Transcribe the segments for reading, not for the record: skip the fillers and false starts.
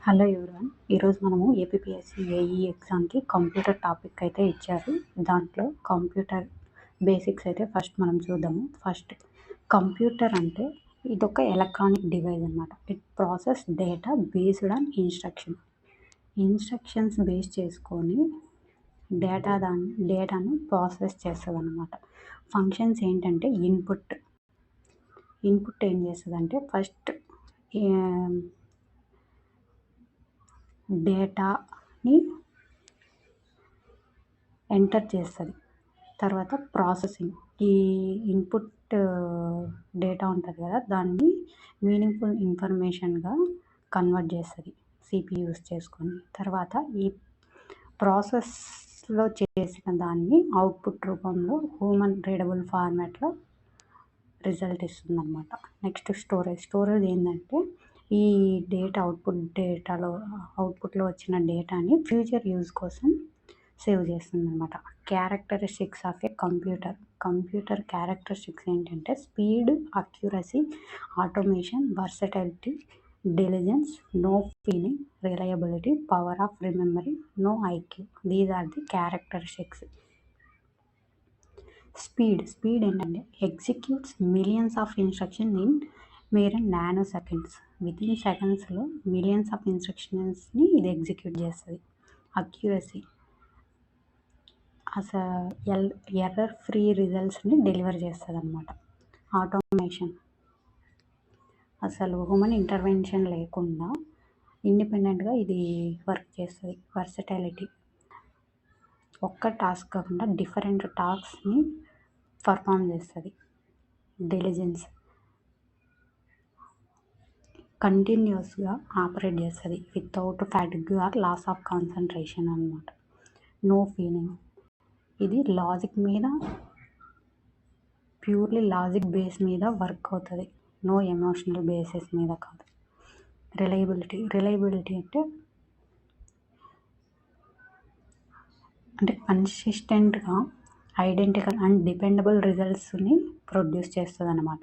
Hello everyone. ఈరోజు మనము APPSC AE ఎగ్జామ్కి కంప్యూటర్ టాపిక్ అయితే ఇచ్చారు. దాంట్లో కంప్యూటర్ బేసిక్స్ అయితే ఫస్ట్ మనం చూద్దాము. ఫస్ట్ కంప్యూటర్ అంటే ఇదొక ఎలక్ట్రానిక్ డివైస్ అనమాట. It process data based on instructions base చేసుకొని డేటాను ప్రాసెస్ చేస్తుంది అనమాట. ఫంక్షన్స్ ఏంటంటే ఇన్పుట్ ఏం చేస్తుందంటే ఫస్ట్ డేటాని ఎంటర్ చేస్తుంది. తర్వాత ప్రాసెసింగ్, ఈ ఇన్పుట్ డేటా ఉంటుంది కదా, దాన్ని మీనింగ్ఫుల్ ఇన్ఫర్మేషన్గా కన్వర్ట్ చేస్తుంది సిపియు యూస్ చేసుకొని. తర్వాత ఈ ప్రాసెస్లో చేసిన దాన్ని అవుట్పుట్ రూపంలో హ్యూమన్ రీడబుల్ ఫార్మాట్లో రిజల్ట్ ఇస్తుంది అనమాట. నెక్స్ట్ స్టోరేజ్ ఏంటంటే ఈ డేటా అవుట్పుట్లో వచ్చిన డేటాని ఫ్యూచర్ యూజ్ కోసం సేవ్ చేస్తుంది అనమాట. Characteristics of a computer characteristics ఏంటంటే speed, accuracy, automation, versatility, diligence, no feeling, reliability, power of remembering, no IQ. These are the characteristics. Speed ఏంటంటే executes millions of instruction in mere nanoseconds. Within సెకండ్స్లో millions of ఇన్స్ట్రక్షన్స్ని ఇది execute చేస్తుంది. Accuracy, error free రిజల్ట్స్ని deliver చేస్తుంది అనమాట. Automation, అసలు human intervention లేకుండా ఇండిపెండెంట్గా ఇది వర్క్ చేస్తుంది. వర్సటైలిటీ, ఒక్క టాస్క్ కాకుండా డిఫరెంట్ టాస్క్ని పర్ఫామ్ చేస్తుంది. డెలిజెన్స్, కంటిన్యూస్గా ఆపరేట్ చేస్తుంది without fatigue or loss of concentration అనమాట. నో ఫీలింగ్, ఇది ప్యూర్లీ లాజిక్ బేస్ మీద వర్క్ అవుతుంది, నో ఎమోషనల్ బేసిస్ మీద కాదు. రిలయబిలిటీ అంటే కన్సిస్టెంట్గా ఐడెంటికల్ అండ్ డిపెండబుల్ రిజల్ట్స్ని ప్రొడ్యూస్ చేస్తుంది అనమాట.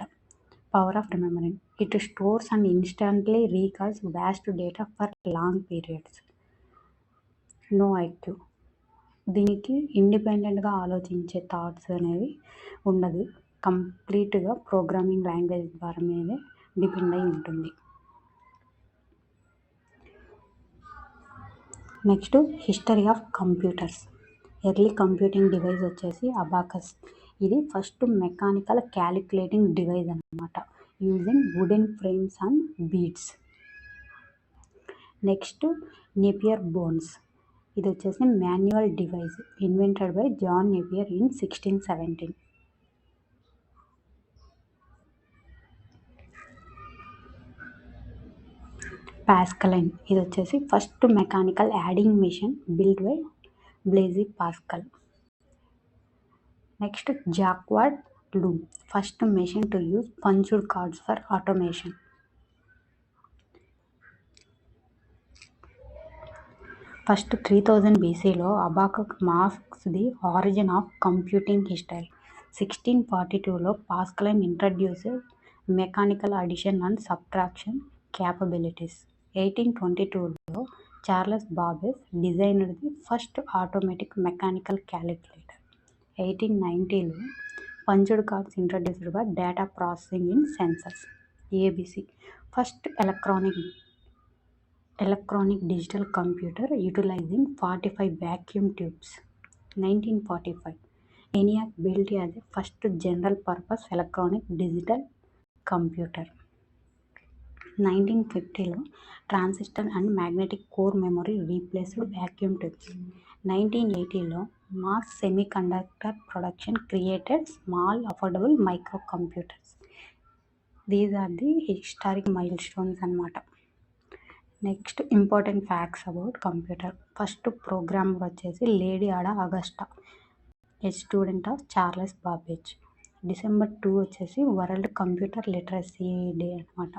Power of remembering, it stores and instantly recalls vast data for long periods. No IQ, దీనికి ఇండిపెండెంట్గా ఆలోచించే థాట్స్ అనేవి ఉండదు, కంప్లీట్గా ప్రోగ్రామింగ్ లాంగ్వేజ్ ద్వారా మీదే డిపెండ్ అయి ఉంటుంది. Next history of computers. Early computing device వచ్చేసి అబాకస్. ఇది ఫస్ట్ మెకానికల్ క్యాలిక్యులేటింగ్ డివైస్ అనమాట, using wooden frames and beads. Next Napier bones. ఇది వచ్చేసి manual device invented by John Napier in 1617. Pascaline, ఇది వచ్చేసి first mechanical adding machine build by Blaise Pascal. Next Jacquard loom, first machine to use punched cards for automation. First 3000 BCలో abacus marks the origin of computing history. 1642లో పాస్కలైన్ introduced mechanical addition and subtraction capabilities. 1822లో Charles Babbage designed the first automatic mechanical calculator. 1890లో punched cards introduced by data processing in census. ABC, first electronic digital computer utilizing 45 vacuum tubes. 1945, ENIAC built as a first general purpose electronic digital computer. 1950లో transistor and magnetic core memory replaced vacuum tubes. 1980లో mass semiconductor production created small affordable micro computers. These are the historic milestones అనమాట. Next important facts about computer. First programmer వచ్చేసి lady Ada Augusta, a student of Charles Babbage. December 2 వచ్చేసి world computer literacy day అనమాట.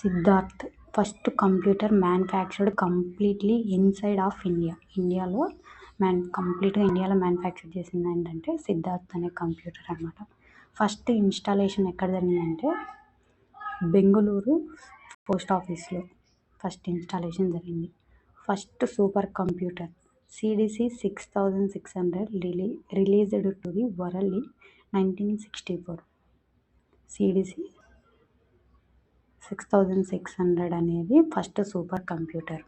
Siddharth, first computer manufactured completely inside of ఇండియాలో manufacture చేసింది ఏంటంటే సిద్ధార్థ్ అనే computer అనమాట. First installation ఎక్కడ జరిగిందంటే బెంగళూరు పోస్ట్ ఆఫీస్లో ఫస్ట్ ఇన్స్టాలేషన్ జరిగింది. First super computer CDC 6600 released to the world in 1964. CDC 6600 అనేది ఫస్ట్ సూపర్ కంప్యూటర్.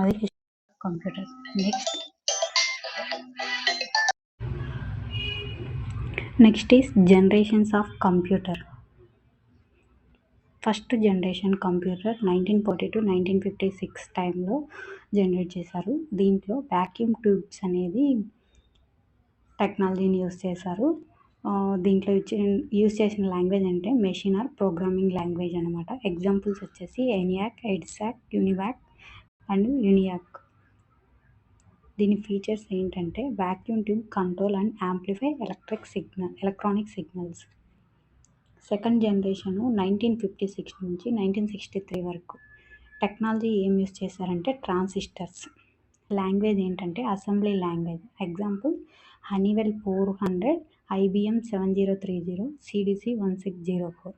అది computer. Next is generations of computer. First generation computer 1940 to 1956 టైంలో జనరేట్ చేశారు. దీంట్లో వ్యాక్యూమ్ ట్యూబ్స్ అనేది టెక్నాలజీని యూస్ చేశారు. దీంట్లో యూస్ చేసిన లాంగ్వేజ్ అంటే మెషిన్ ఆర్ ప్రోగ్రామింగ్ లాంగ్వేజ్ అనమాట. ఎగ్జాంపుల్స్ వచ్చేసి ENIAC, EDSAC, UNIVAC and UNIAC. దీని ఫీచర్స్ ఏంటంటే vacuum tube control and amplify electronic signals. Second generation 1956 నుంచి 1963 వరకు టెక్నాలజీ ఏం యూస్ చేశారంటే ట్రాన్సిస్టర్స్. లాంగ్వేజ్ ఏంటంటే assembly language. Example Honeywell 400, IBM 7030, CDC 1604.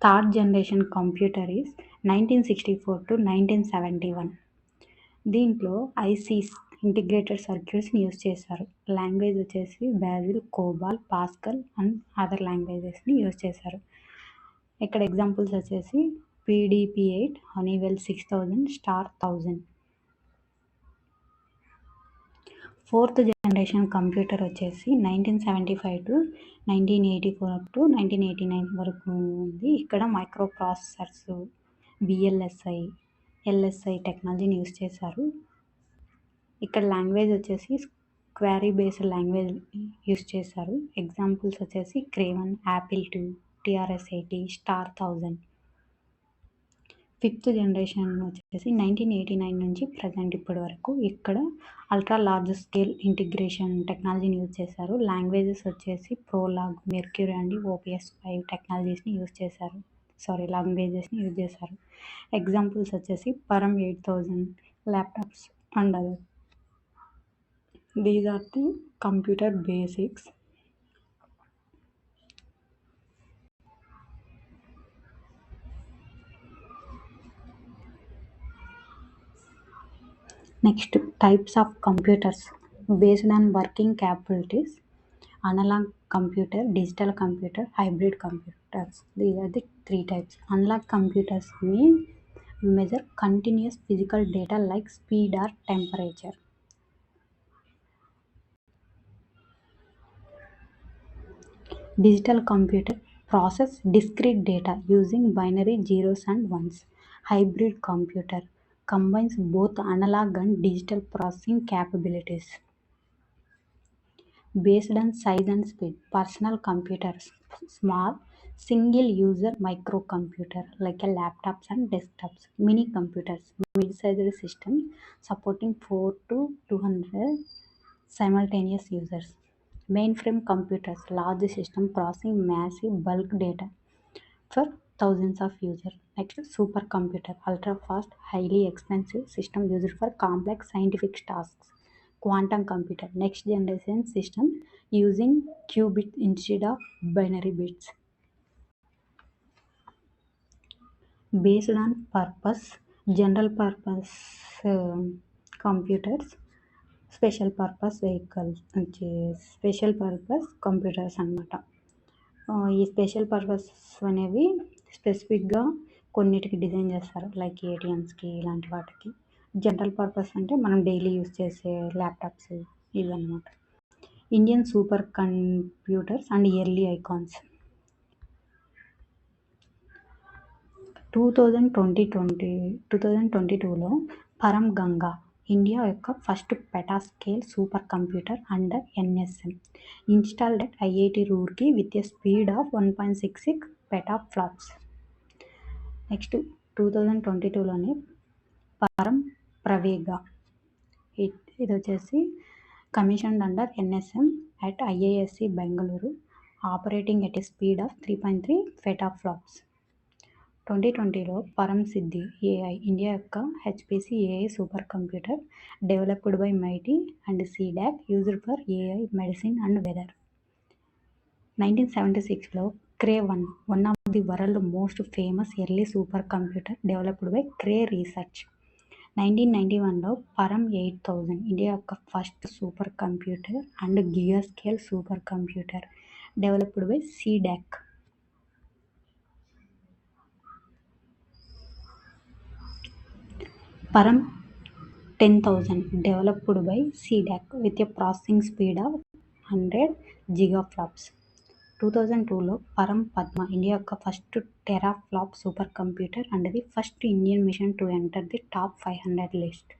Third generation computer is 1964 to 1971. దీంట్లో ICs integrated సర్క్యూట్స్ని use చేశారు. లాంగ్వేజ్ వచ్చేసి BASIC, COBOL, Pascal and other లాంగ్వేజెస్ని యూస్ చేశారు. ఇక్కడ ఎగ్జాంపుల్స్ వచ్చేసి PDP-8, Honeywell 6000, star 1000. Fourth generation computer వచ్చేసి 1975 to 1984 అప్ టు 1989 వరకు ఉంది. ఇక్కడ మైక్రో ప్రాసెసర్స్, VLSI, LSI టెక్నాలజీని యూస్ చేశారు. ఇక్కడ లాంగ్వేజ్ వచ్చేసి క్వారీ బేస్డ్ లాంగ్వేజ్ యూస్ చేశారు. ఎగ్జాంపుల్స్ వచ్చేసి క్రేవన్, Apple 2, TRS-80, star 1000. Fifth generation వచ్చేసి 1989 నుంచి ప్రజెంట్ ఇప్పటి వరకు ఇక్కడ అల్ట్రా లార్జ్ స్కేల్ ఇంటిగ్రేషన్ టెక్నాలజీని యూజ్ చేశారు. లాంగ్వేజెస్ వచ్చేసి ప్రోలాగ్, మెర్క్యూరీ అండ్ OPS5 టెక్నాలజీస్ని యూజ్ చేశారు. లాంగ్వేజెస్ని యూజ్ చేశారు. ఎగ్జాంపుల్స్ వచ్చేసి Param 8000, laptops and other. These are the computer basics. Next types of computers based on working capabilities: analog computer, digital computer, hybrid computers. These are the 3 types. Analog computers measure continuous physical data like speed or temperature. Digital computer process discrete data using binary zeros and ones. Hybrid computer combines both analog and digital processing capabilities. Based on size and speed, personal computers, small single user microcomputer like a laptops and desktops. Mini computers, mid-sized systems supporting 4 to 200 simultaneous users. Mainframe computers, large system processing massive bulk data for thousands of users. Next, supercomputer, ultra fast, highly expensive system used for complex scientific tasks. Quantum computer, next generation system using qubit instead of binary bits. Based on purpose, general purpose computers, special purpose vehicles, special purpose computers అన్నమాట. ఈ special purpose అనేవి స్పెసిఫిక్గా కొన్నిటికి design చేస్తారు, like ATMస్కి ఇలాంటి వాటికి. General purpose అంటే మనం డైలీ యూస్ చేసే ల్యాప్టాప్స్ ఇవన్నమాట. Indian super computers and yearly icons. 2022లో పరం గంగా ఇండియా యొక్క first petascale super computer under NSM installed at IIT Roorkee with a speed of 1.66 petaflops. Next 2022లోనే పరం ప్రవేగా ఇది వచ్చేసి commissioned under NSM at IISc Bengaluru, operating at a speed of 3.3 petaflops. 2020లో Param Siddhi AI India యొక్క HPC AI super computer developed by MIT and CDAC used for AI, medicine and weather. 1976లో Cray one of the world's most famous early supercomputer developed by Cray Research. 1991లో పరం 8000 India యొక్క first super computer and giga scale super computer developed by C-DAC. పరం 10,000 developed by CDAC with a processing speed of 100 gigaflops. 2002లో Param Padma India యొక్క first teraflop super computer and the first Indian machine to enter the top 500 list.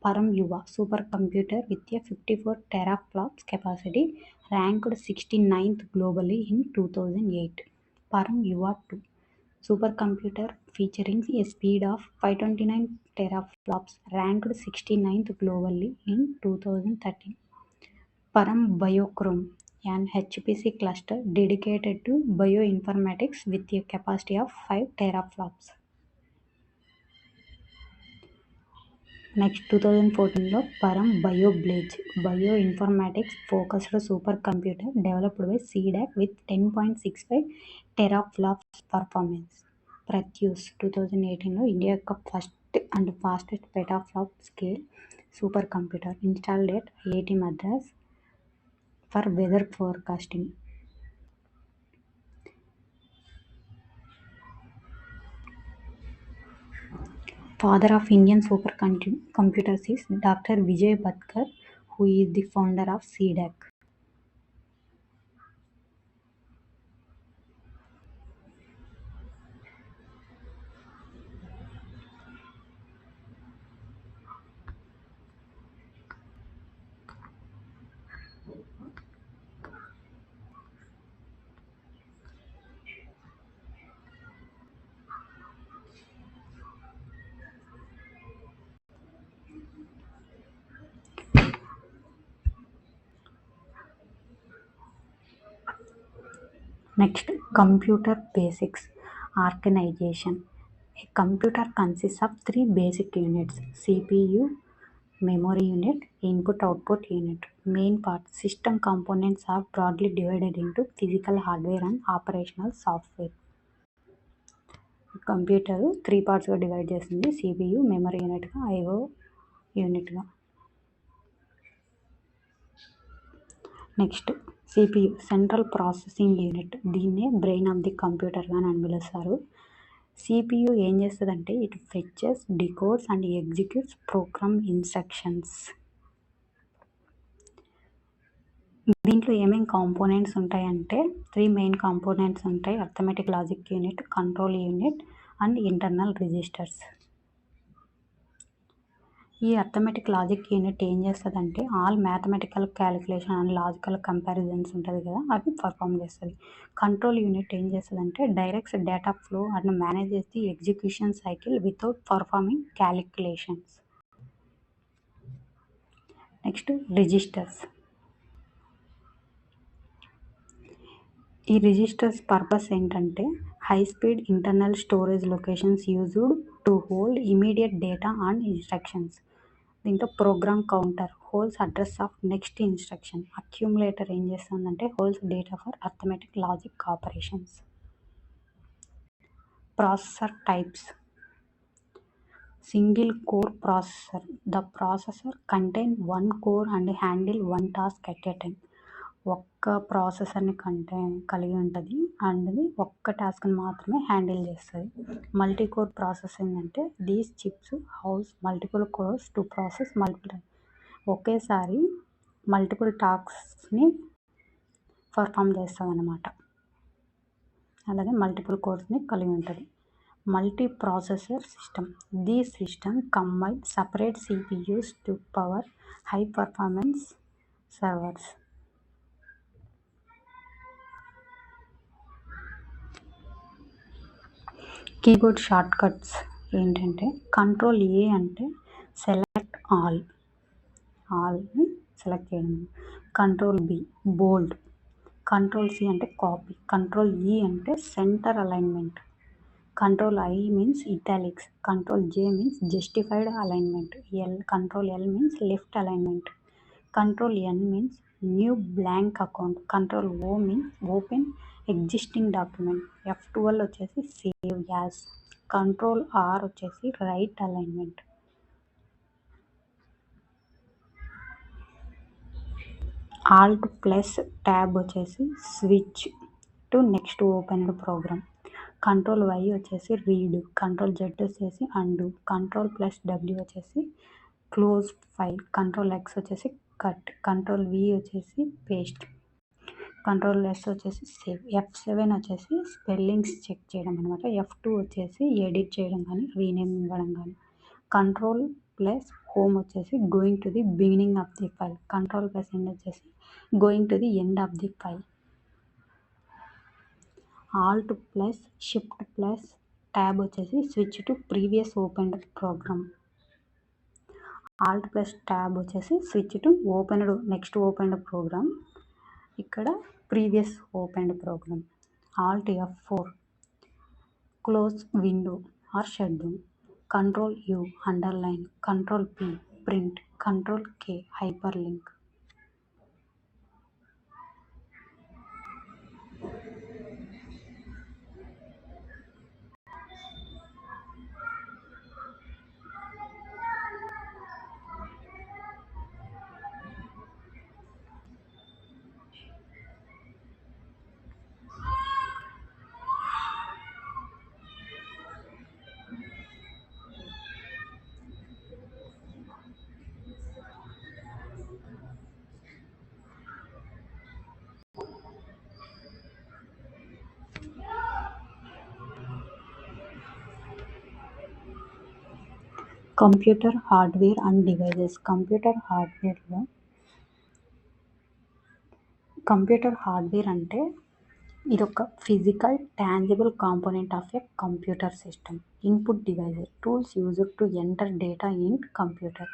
Param Yuva super computer with a 54 teraflops capacity ranked 69th globally in 2008. పరం యువ 2 supercomputer featuring a speed of 529 teraflops ranked 69th globally in 2013. Param Biochrome, an HPC cluster dedicated to bioinformatics with a capacity of 5 teraflops. Next 2014లో పరం BioBlaze, bioinformatics focused supercomputer developed by CDAC with 10.65 teraflops performance. Pratyush 2018లో India యొక్క first and fastest petaflop scale super computer installed at IIT Madras for weather forecasting. Father of Indian supercomputers is Dr. Vijay Bhatkar, who is the founder of CDAC. Next, computer basics organization. A computer consists of 3 basic units: CPU, memory unit, input-output unit. Main part: system components are broadly divided into physical hardware and operational software. Computer 3 పార్ట్స్గా divide చేస్తుంది: CPU, memory యూనిట్గా, IO యూనిట్గా. Next CPU, central processing unit. దీన్నే brain of the కంప్యూటర్గా అని పిలుస్తారు. CPU ఏం చేస్తుందంటే it fetches, decodes and executes program instructions. దీంట్లో ఏమేమి కాంపోనెంట్స్ ఉంటాయంటే 3 మెయిన్ కాంపోనెంట్స్ ఉంటాయి: arithmetic logic unit, control unit and internal registers. ఈ అర్థమెటిక్ లాజిక్ యూనిట్ ఏం చేస్తుందంటే all mathematical calculation and logical comparisons ఉంటుంది కదా, అవి పర్ఫామ్ చేస్తుంది. కంట్రోల్ యూనిట్ ఏం చేస్తుందంటే directs data flow and manages the execution cycle without performing calculations. Next registers. ఈ రిజిస్టర్స్ పర్పస్ ఏంటంటే high speed internal storage locations used to hold immediate data and instructions. దీంట్లో program counter holds address of next instruction. Accumulator ఏం చేస్తుందంటే holds data for arithmetic logic operations. Processor types. Single core processor. The processor contain 1 core and handle 1 task at a time. ఒక్క ప్రాసెసర్ని కలిగి ఉంటుంది and ఒక్క టాస్క్ని మాత్రమే handle చేస్తుంది. Multi core process ఏంటంటే these chips house multiple course to process multiple ఒకేసారి multiple టాస్క్ని perform చేస్తుంది అన్నమాట. అలాగే మల్టిపుల్ కోర్స్ని కలిగి ఉంటుంది. Multi processor system. These system combine separate CPUs to power high performance servers. Keyboard short cuts ఏంటంటే control A అంటే select ఆల్ని select చేయడం. Control B బోల్డ్. Control C అంటే కాపీ. కంట్రోల్ E అంటే centre alignment. Control I means italics. Control J means justified alignment. Control L means left alignment. Control N means New blank account. Control O means open existing document. F12 వచ్చేసి save as. Control R వచ్చేసి right alignment. Alt plus tab వచ్చేసి switch to next opened program. Control Y వచ్చేసి read. Control Z వచ్చేసి undo. Control plus W వచ్చేసి close file. Control X వచ్చేసి cut. Control V వచ్చేసి paste. Control yes వచ్చేసి save. F7 వచ్చేసి spellings check చేయడం అనమాట. F2 వచ్చేసి ఎడిట్ చేయడం కానీ రీనేమ్ ఇవ్వడం కానీ. కంట్రోల్ ప్లస్ హోమ్ వచ్చేసి going to the beginning of the file. Control plus end వచ్చేసి going to the end of the file. Alt plus shift plus tab వచ్చేసి switch to previous opened program. Alt plus tab వచ్చేసి switch to next opened program. ఇక్కడ previous opened program. Alt F4 close window or shut down. Control U underline. Control P print. Control K hyperlink. Computer hardware and devices. Computer hardware అంటే ఇదొక physical tangible component of a computer system. Input devices tools used to enter data in computer.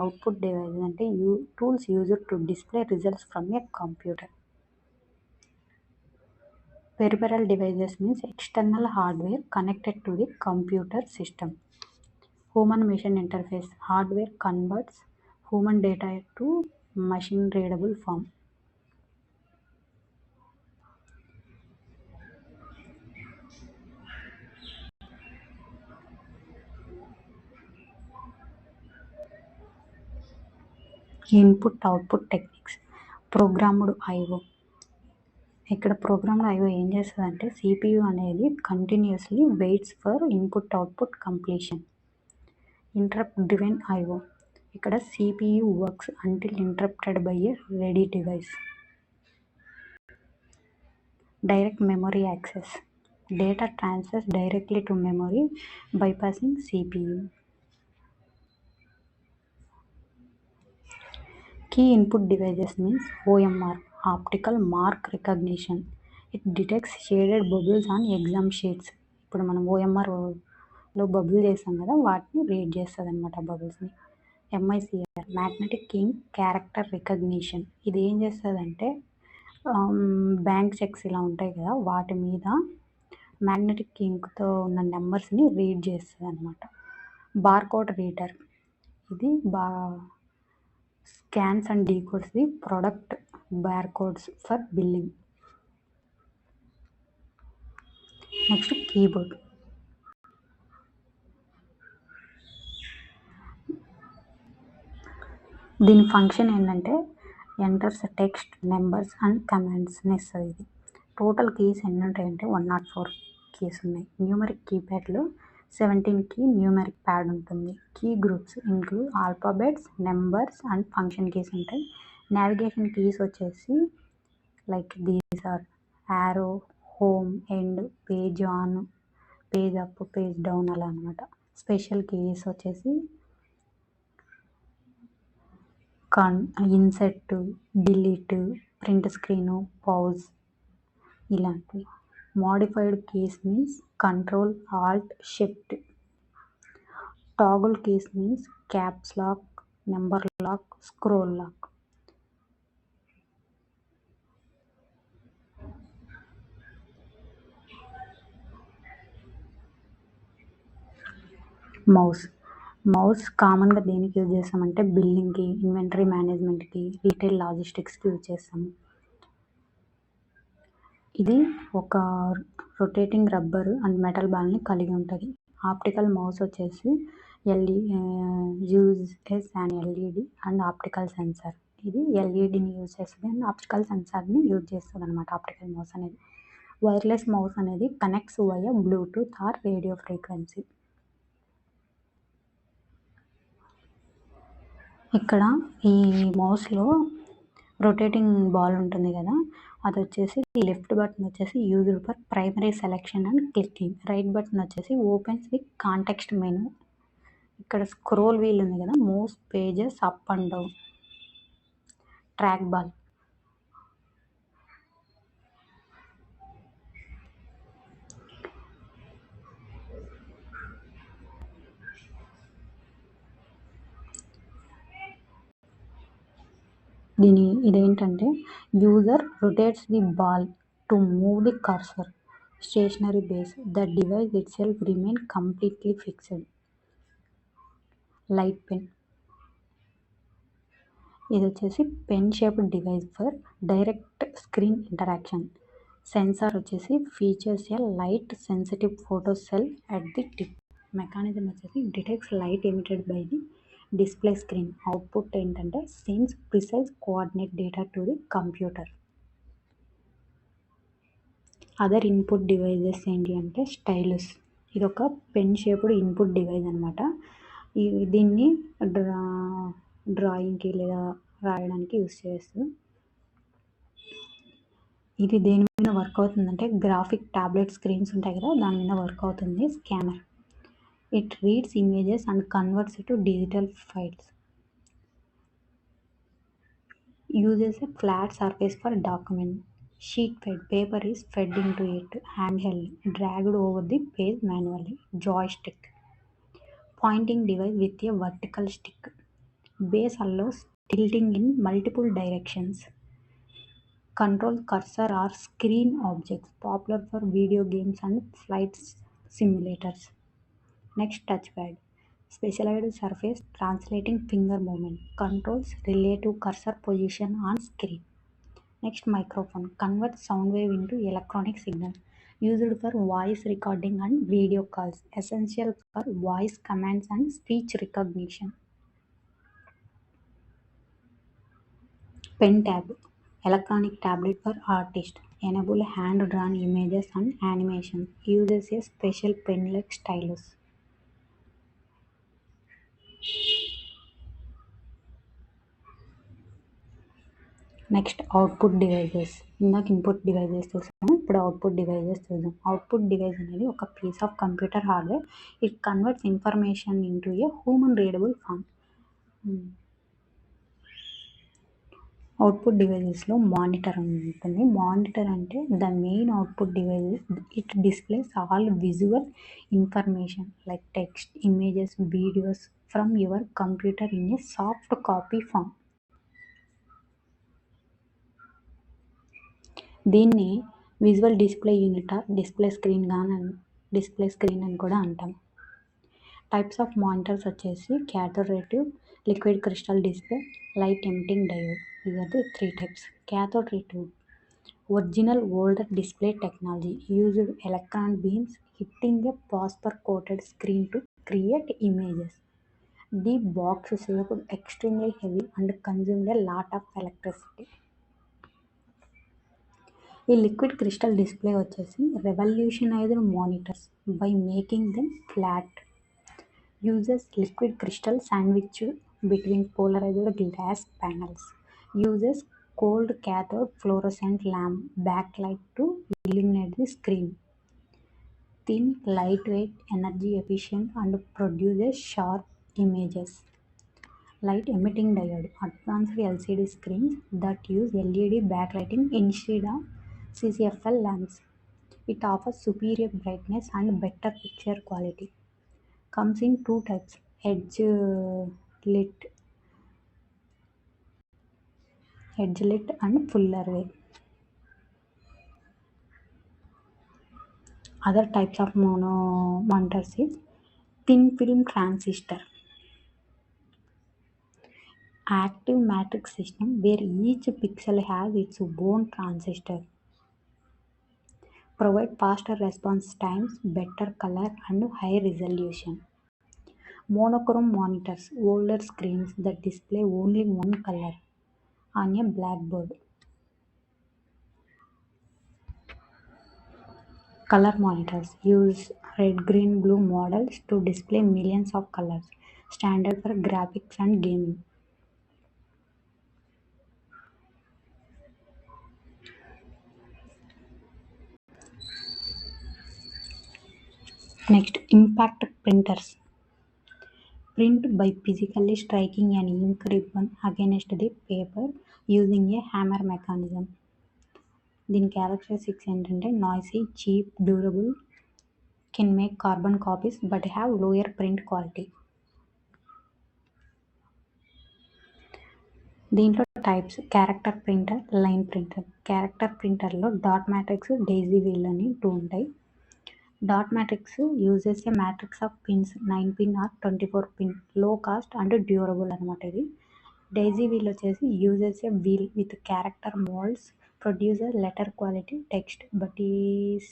Output devices అంటే tools used to display results from a computer. Peripheral devices means external hardware connected to the computer system. Human machine interface. Hardware converts human data to machine readable form. Input output techniques. Programmed I/O. ఇక్కడ programmed I/O ఏం చేస్తుందంటే CPU అనేది continuously waits for input output completion. Interrupt driven I/O. ఇక్కడ CPU works until interrupted by a ready device. Direct memory access. Data transfers directly to memory bypassing CPU. Key input devices means OMR, optical mark recognition. It detects shaded bubbles on exam sheets. ఇప్పుడు మనం OMRలో bubble చేస్తాం కదా, వాటిని read చేస్తుంది అనమాట బబుల్స్ని. MICR, magnetic ఇంక్ character recognition. ఇది ఏం చేస్తుందంటే బ్యాంక్ చెక్స్ ఇలా ఉంటాయి కదా, వాటి మీద మ్యాగ్నెటిక్ ఇంక్తో ఉన్న నెంబర్స్ని రీడ్ చేస్తుంది అనమాట. Barcode reader. ఇది scans and decodes the product barcodes for billing. Next, keyboard. దీని ఫంక్షన్ ఏంటంటే enters text, numbers and commands ఇస్తుంది. ఇది టోటల్ కీస్ ఎన్ని ఉంటాయంటే 104 కీస్ ఉన్నాయి. న్యూమరిక్ కీప్యాడ్లో 17 కీ న్యూమరిక్ ప్యాడ్ ఉంటుంది. Key groups include alphabets, numbers and function keys ఉంటాయి. నావిగేషన్ కీస్ వచ్చేసి like these are arrow, home, end, page on, page up, page down అలా అనమాట. స్పెషల్ కీస్ వచ్చేసి insert, delete, print screen, pause ఇలాంటివి. Modified keys means control, alt, shift. Toggle keys means caps lock, number lock, scroll lock. Mouse. Mouse కామన్గా దేనికి use చేస్తామంటే బిల్లింగ్కి, inventory మేనేజ్మెంట్కి, retail లాజిస్టిక్స్కి యూజ్ చేస్తాము. ఇది ఒక రొటేటింగ్ రబ్బర్ అండ్ మెటల్ బాల్ని కలిగి ఉంటుంది. ఆప్టికల్ మౌస్ వచ్చేసి uses and LED and optical sensor. ఇది ఎల్ఈడిని యూజ్ చేస్తుంది అండ్ ఆప్టికల్ సెన్సార్ని యూజ్ చేస్తుంది అనమాట ఆప్టికల్ మౌస్ అనేది. వైర్లెస్ మౌస్ అనేది connects via bluetooth or radio frequency. ఇక్కడ ఈ మౌస్లో రొటేటింగ్ బాల్ ఉంటుంది కదా, అది వచ్చేసి లెఫ్ట్ బటన్ వచ్చేసి used for primary selection and clicking. Right button వచ్చేసి ఓపెన్స్ విత్ కాంటెక్స్ట్ మెనూ. ఇక్కడ స్క్రోల్ వీల్ ఉంది కదా, moves pages up and down. Track ball ఇదేంటంటే user rotates the ball to move the cursor. Stationary base, the device itself remain completely fixed. Light pen, ఇది వచ్చేసి pen shaped device for direct screen interaction. Sensor వచ్చేసి features a light sensitive photo cell at the tip. Mechanism వచ్చేసి detects light emitted by the display screen. Output ఏంటంటే sense precise coordinate data to the computer. Other input devices ఏంటి అంటే stylus. ఇది ఒక pen shaped input device అనమాట. దీన్ని డ్రాయింగ్కి లేదా రాయడానికి యూస్ చేస్తాం. ఇది దేని మీద వర్క్ అవుతుందంటే గ్రాఫిక్ టాబ్లెట్ స్క్రీన్స్ ఉంటాయి కదా, దాని మీద వర్క్ అవుతుంది. Scanner, it reads images and converts to digital files. Uses a flat surface for document. Sheet fed, paper is fed into it. Handheld, dragged over the page manually. Joystick, pointing device with a vertical stick. Base allows tilting in multiple directions. Control cursor or screen objects, popular for video games and flight simulators. Next, touchpad, specialized surface translating finger movement, controls relative cursor position on screen. Next, microphone, converts sound wave into electronic signal, used for voice recording and video calls, essential for voice commands and speech recognition. Pen tab, electronic tablet for artists, enable hand drawn images and animations, uses a special pen like stylus. Next output devices. ఇందాక input devices చూసాము, ఇప్పుడు output devices చూద్దాం. Output device అనేది ఒక piece of computer hardware. It converts information into a human readable form. Output డివైజెస్లో monitor ఉంటుంది. Monitor అంటే the main output devices. It displays all visual information like text, images, videos from your computer in a soft copy form. దీన్ని visual display unit or display screen అని కూడా అంటాం. Types of monitors వచ్చేసి cathode ray tube, liquid crystal display, light emitting diode. These are the 3 types. Cathode ray tube, original older display technology, used electron beams hitting a phosphor coated screen to create images. The box shaped, extremely heavy and consumed a lot of electricity. ఈ liquid crystal display వచ్చేసి revolutionized monitors by making them flat. Uses liquid crystal sandwich between polarized glass panels. Uses cold cathode fluorescent lamp backlight to illuminate the screen. Thin, lightweight, energy efficient and produces sharp images. Light emitting diode, advanced LCD screens that use LED backlighting instead of CCFL lamps. It offers superior brightness and better picture quality. Comes in 2 types, edge lit and full array. Other types of monitors is thin film transistor. Active matrix system where each pixel has its own transistor. Provide faster response times, better color and high resolution. Monochrome monitors, older screens that display only one color on a blackboard. Color monitors use red, green, blue models to display millions of colors, standard for graphics and gaming. Next, impact printers. Print by physically striking an ink ribbon against the paper using a hammer mechanism. దీని characteristics ఏంటంటే noisy, cheap, durable, can make carbon copies but have lower print quality. దీంట్లో types character printer, line printer. Character ప్రింటర్లో dot matrix, daisy wheel అని 2 ఉంటాయి. Dot matrix uses a matrix of pins 9 pin or 24 pin, low cost and durable అనమాట ఇది. Daisy wheel వచ్చేసి uses a wheel with character moulds, producer letter quality text but is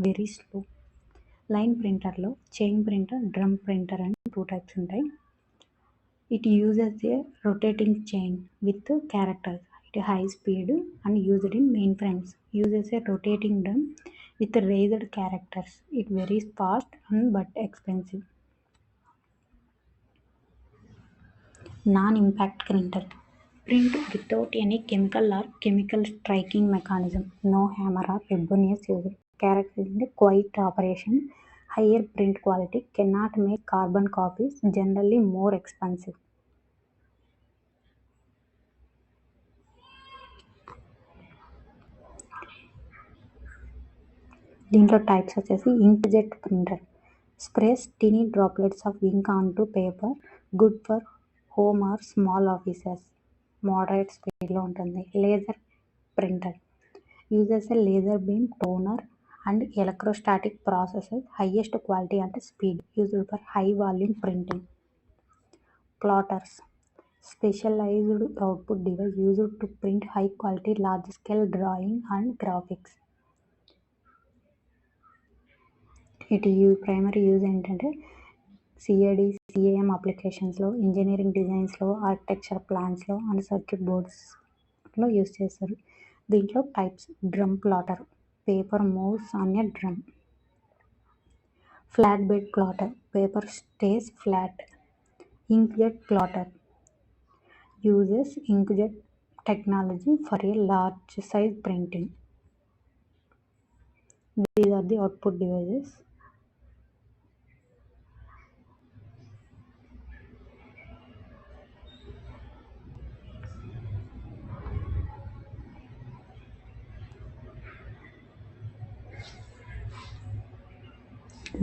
very slow. Line ప్రింటర్లో chain printer, drum printer అని 2 types ఉంటాయి. It uses A rotating chain with characters. It high speed and used in main frames. Uses A rotating drum with raised characters. It varies fast and but expensive. Non-impact printer. Print without any chemical or chemical striking mechanism. No hammer or ribbon is used. Characteristic quiet operation. Higher print quality. Cannot make carbon copies. Generally more expensive. దీంట్లో types వచ్చేసి inkjet printer. Sprays tiny droplets of ink on to paper. Good for home or small offices. Moderate స్పీడ్లో ఉంటుంది. Laser printer uses a laser beam, toner and electrostatic processor. Highest quality అంటే speed. Used for high volume printing. Plotters specialised output device used to print high quality large scale drawing and graphics. Its primary use ఏంటంటే CAD, CAM అప్లికేషన్స్లో, engineering డిజైన్స్లో, architecture ప్లాన్స్లో and circuit బోర్డ్స్లో use చేస్తారు. దీంట్లో types drum platter. Paper moves on a drum. Flat bed platter. Paper stays flat. Inkjet platter uses inkjet technology for a large size printing. These are the output devices.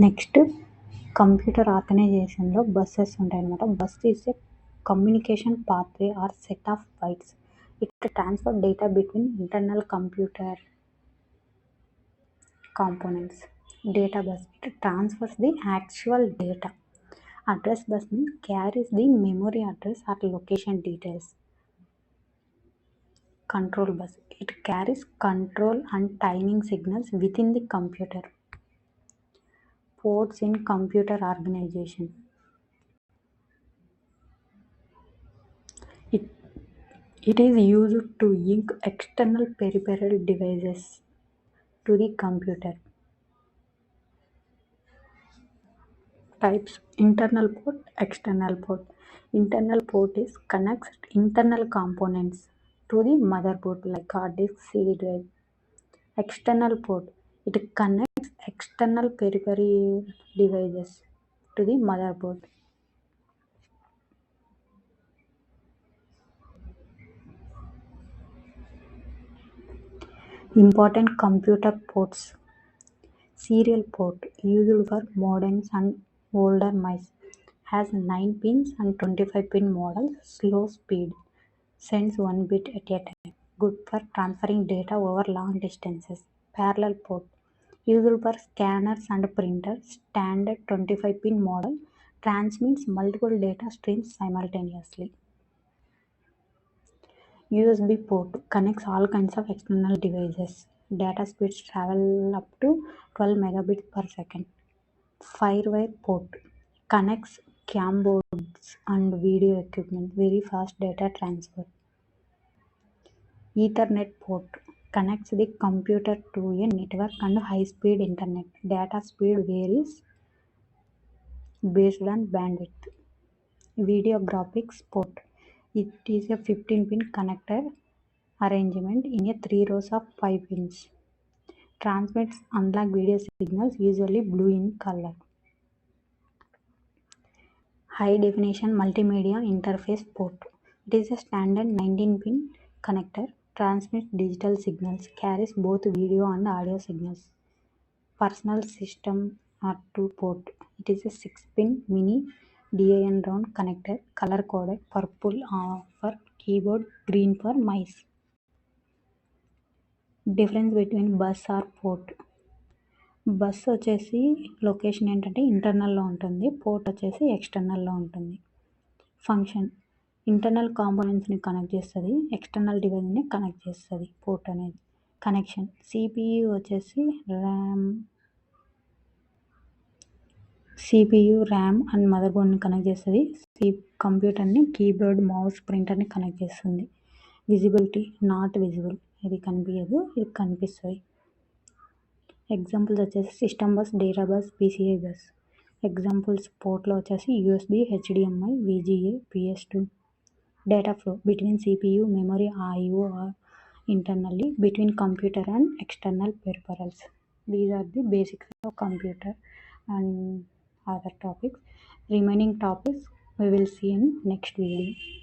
Next computer ఆర్గనైజేషన్లో buses ఉంటాయి అన్నమాట. Bus is a communication pathway or set of bytes. It transfer data between internal computer components. Data bus, it transfers the actual data. Address bus means carries the memory address or location details. Control bus, it carries control and timing signals within the computer. Ports in computer organization. It is used to link external peripheral devices to the computer. Types internal port, external port. Internal port is connects internal components to the motherboard like hard disk, CD drive. External port, it connects external peripheral devices to the motherboard. Important computer ports. Serial port used for modems and older mice. Has 9 pins and 25 pin model. Slow speed. Sends 1 bit at a time. Good for transferring data over long distances. Parallel port used for scanners and printers. Standard 25 pin model. Transmits multiple data streams simultaneously. USB port connects all kinds of external devices. Data speeds travel up to 12 megabits per second. Firewire port connects cam boards and video equipment. Very fast data transfer. Ethernet port connects the computer to a network and high-speed internet. Data speed varies based on bandwidth. Video graphics port. It is a 15-pin connector arrangement in a 3 rows of 5 pins. Transmits analog video signals, usually blue in color. High definition multimedia interface port. It is a standard 19-pin connector, transmits digital signals, carries both video and audio signals. Personal system R2 port. It is a 6-pin mini DIN round connector, color coded purple for keyboard, green for mice. Difference between bus or port. Bus వచ్చేసి location ఏంటంటే ఇంటర్నల్లో ఉంటుంది. Port వచ్చేసి ఎక్స్టర్నల్లో ఉంటుంది. Function internal కాంపోనెంట్స్ని connect చేస్తుంది, external డివైస్ని కనెక్ట్ చేస్తుంది పోర్ట్ అనేది. కనెక్షన్ సిపియు వచ్చేసి సిపియు ర్యామ్ అండ్ మదర్ బోర్డ్ని కనెక్ట్ చేస్తుంది. కంప్యూటర్ని కీబోర్డ్ మౌస్ ప్రింటర్ని కనెక్ట్ చేస్తుంది. విజిబిలిటీ నాట్ విజిబుల్, ఇది కనిపించదు, ఇది కనిపిస్తుంది. ఎగ్జాంపుల్స్ వచ్చేసి system bus, data bus, PCI bus. Examples పోర్ట్లో వచ్చేసి USB, HDMI, VGA, PS2. Data flow between CPU, memory, IO or internally between computer and external peripherals. These are the basics of computer and other topics. Remaining topics we will see in next video.